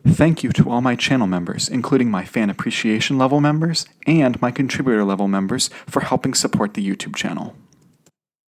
Thank you to all my channel members, including my fan appreciation level members and my contributor level members, for helping support the YouTube channel.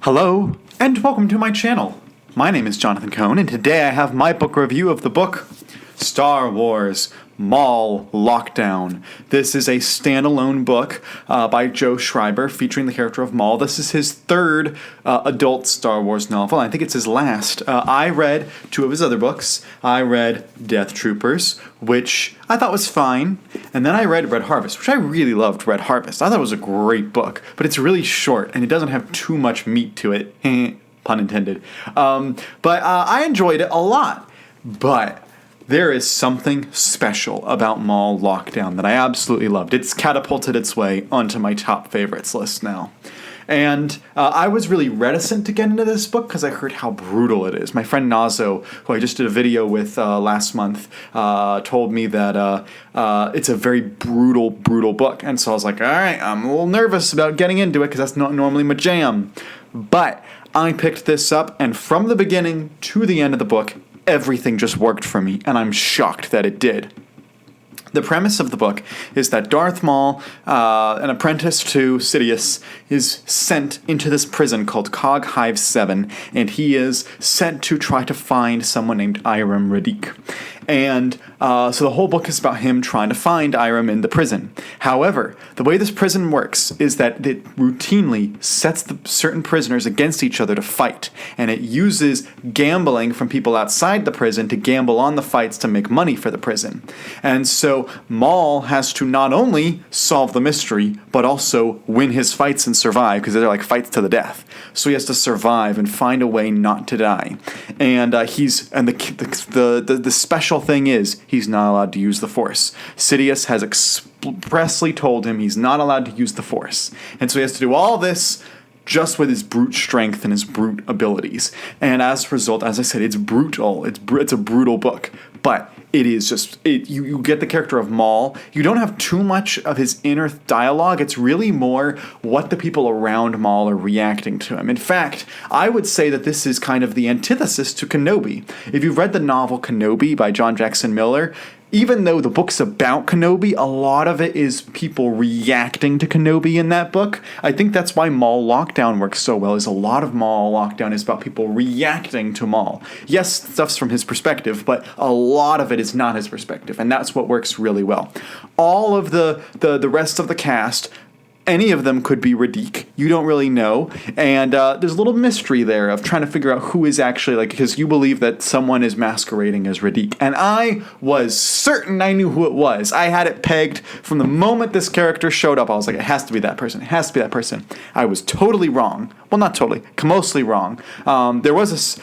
Hello, and welcome to my channel. My name is Jonathan Cohn, and today I have my book review of the book Star Wars Maul Lockdown. This is a standalone book by Joe Schreiber featuring the character of Maul. This is his third adult Star Wars novel. I think it's his last. I read two of his other books. I read Death Troopers, which I thought was fine, and then I read Red Harvest, which I really loved. Red Harvest. I thought it was a great book, but it's really short, and it doesn't have too much meat to it. Pun intended. But I enjoyed it a lot. But there is something special about Maul Lockdown that I absolutely loved. It's catapulted its way onto my top favorites list now. And I was really reticent to get into this book because I heard how brutal it is. My friend Nazo, who I just did a video with last month, told me that it's a very brutal book. And so I was like, all right, I'm a little nervous about getting into it because that's not normally my jam. But I picked this up, and from the beginning to the end of the book, everything just worked for me, and I'm shocked that it did. The premise of the book is that Darth Maul, an apprentice to Sidious, is sent into this prison called Cog Hive 7, and he is sent to try to find someone named Iram Radic. And so the whole book is about him trying to find Iram in the prison. However, the way this prison works is that it routinely sets the certain prisoners against each other to fight, and it uses gambling from people outside the prison to gamble on the fights to make money for the prison. And so Maul has to not only solve the mystery, but also win his fights and survive, because they're like fights to the death. So he has to survive and find a way not to die. And the special thing is he's not allowed to use the Force. Sidious has expressly told him he's not allowed to use the Force. And so he has to do all this just with his brute strength and his brute abilities. And as a result, as I said, it's brutal. It's a brutal book. But it is just, you get the character of Maul. You don't have too much of his inner dialogue. It's really more what the people around Maul are reacting to him. In fact, I would say that this is kind of the antithesis to Kenobi. If you've read the novel Kenobi by John Jackson Miller, even though the book's about Kenobi, a lot of it is people reacting to Kenobi in that book. I think that's why Maul Lockdown works so well, is a lot of Maul Lockdown is about people reacting to Maul. Yes, stuff's from his perspective, but a lot of it is not his perspective, and that's what works really well. All of the rest of the cast, any of them could be Radic. You don't really know. And there's a little mystery there of trying to figure out who is actually, because you believe that someone is masquerading as Radic. And I was certain I knew who it was. I had it pegged from the moment this character showed up. I was like, it has to be that person. It has to be that person. I was totally wrong. Well, not totally, mostly wrong. There was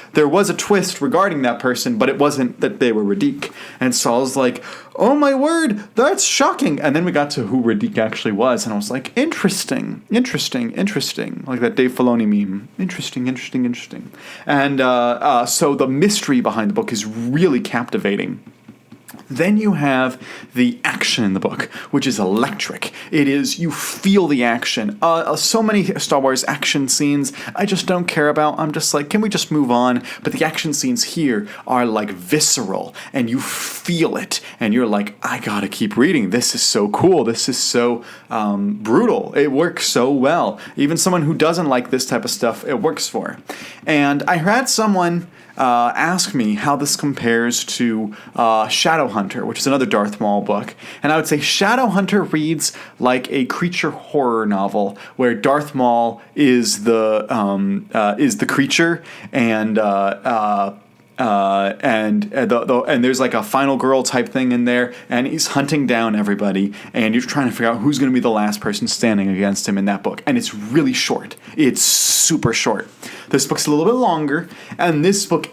a twist regarding that person, but it wasn't that they were Radic. And so I was like, oh my word, that's shocking. And then we got to who Radic actually was, and I was like, interesting. Like that Dave Filoni meme. Interesting. And so the mystery behind the book is really captivating. Then you have the action in the book, which is electric. It is, you feel the action. So many Star Wars action scenes I just don't care about. I'm just like, can we just move on? But the action scenes here are like visceral, and you feel it, and you're like, I gotta keep reading. This is so cool. This is so brutal. It works so well. Even someone who doesn't like this type of stuff, it works for. And I had someone ask me how this compares to Shadowhunter, which is another Darth Maul book. And I would say Shadowhunter reads like a creature horror novel where Darth Maul is the creature, and there's like a final girl type thing in there, and he's hunting down everybody, and you're trying to figure out who's going to be the last person standing against him in that book. And it's really short. It's super short. This book's a little bit longer, and this book,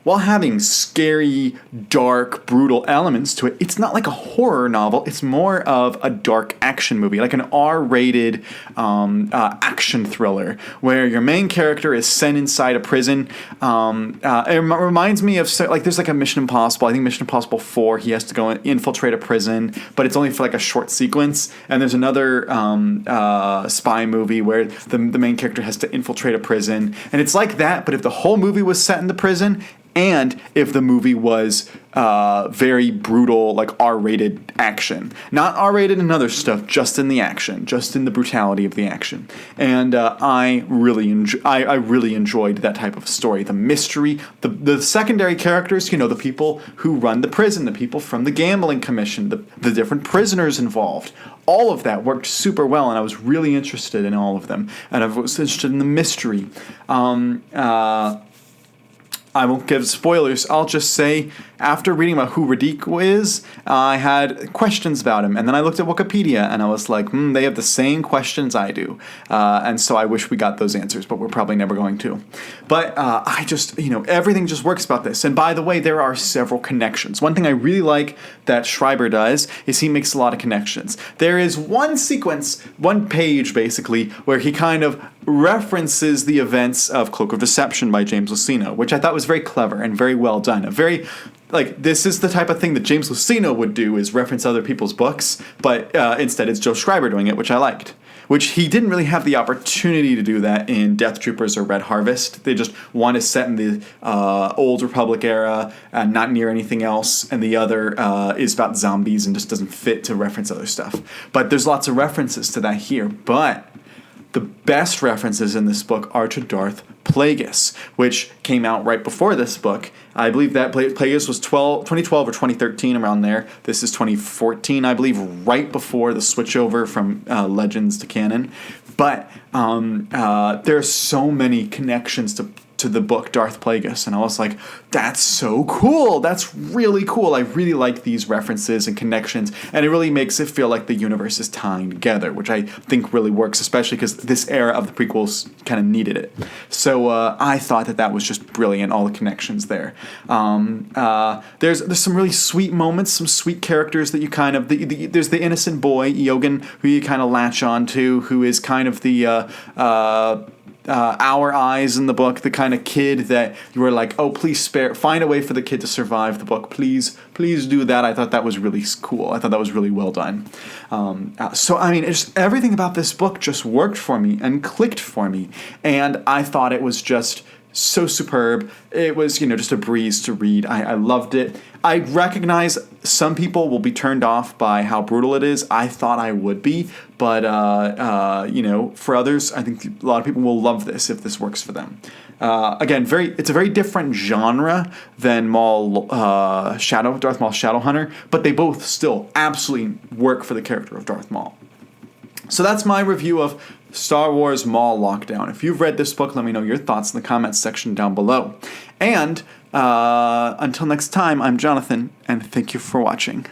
while having scary, dark, brutal elements to it, it's not like a horror novel. It's more of a dark action movie, like an R-rated action thriller, where your main character is sent inside a prison. It reminds me of, like, there's like a Mission Impossible. I think Mission Impossible 4, he has to go and infiltrate a prison, but it's only for like a short sequence. And there's another spy movie where the main character has to infiltrate a prison. And it's like that, but if the whole movie was set in the prison, and if the movie was very brutal, like R-rated action. Not R-rated in other stuff, just in the action, just in the brutality of the action. And I really enjoyed that type of story. The mystery, the secondary characters, the people who run the prison, the people from the gambling commission, the different prisoners involved. All of that worked super well, and I was really interested in all of them. And I was interested in the mystery. I won't give spoilers. I'll just say, after reading about who Radico is, I had questions about him. And then I looked at Wikipedia, and I was like, they have the same questions I do. And so I wish we got those answers, but we're probably never going to. But I just, everything just works about this. And by the way, there are several connections. One thing I really like that Schreiber does is he makes a lot of connections. There is one sequence, one page basically, where he kind of references the events of Cloak of Deception by James Luceno, which I thought was very clever and very well done. This is the type of thing that James Luceno would do, is reference other people's books, but instead it's Joe Schreiber doing it, which I liked. Which he didn't really have the opportunity to do that in Death Troopers or Red Harvest. They just one is set in the Old Republic era and not near anything else, and the other is about zombies and just doesn't fit to reference other stuff. But there's lots of references to that here. But the best references in this book are to Darth Plagueis, which came out right before this book. I believe that Plagueis was 2012 or 2013, around there. This is 2014, I believe, right before the switchover from Legends to canon. But there are so many connections to the book Darth Plagueis, and I was like, that's so cool. That's really cool. I really like these references and connections, and it really makes it feel like the universe is tying together, which I think really works, especially because this era of the prequels kind of needed it. So I thought that was just brilliant, all the connections there. There's some really sweet moments, some sweet characters that you kind of, there's the innocent boy, Yogan, who you kind of latch on to, who is kind of the Our Eyes in the book, the kind of kid that you were like, oh, please find a way for the kid to survive the book. Please do that. I thought that was really cool. I thought that was really well done. Everything about this book just worked for me and clicked for me. And I thought it was just so superb. It was, just a breeze to read. I loved it. I recognize some people will be turned off by how brutal it is. I thought I would be, but for others, I think a lot of people will love this if this works for them. Again, it's a very different genre than Darth Maul Shadowhunter, but they both still absolutely work for the character of Darth Maul. So that's my review of Star Wars Maul Lockdown. If you've read this book, let me know your thoughts in the comments section down below. And until next time, I'm Jonathan, and thank you for watching.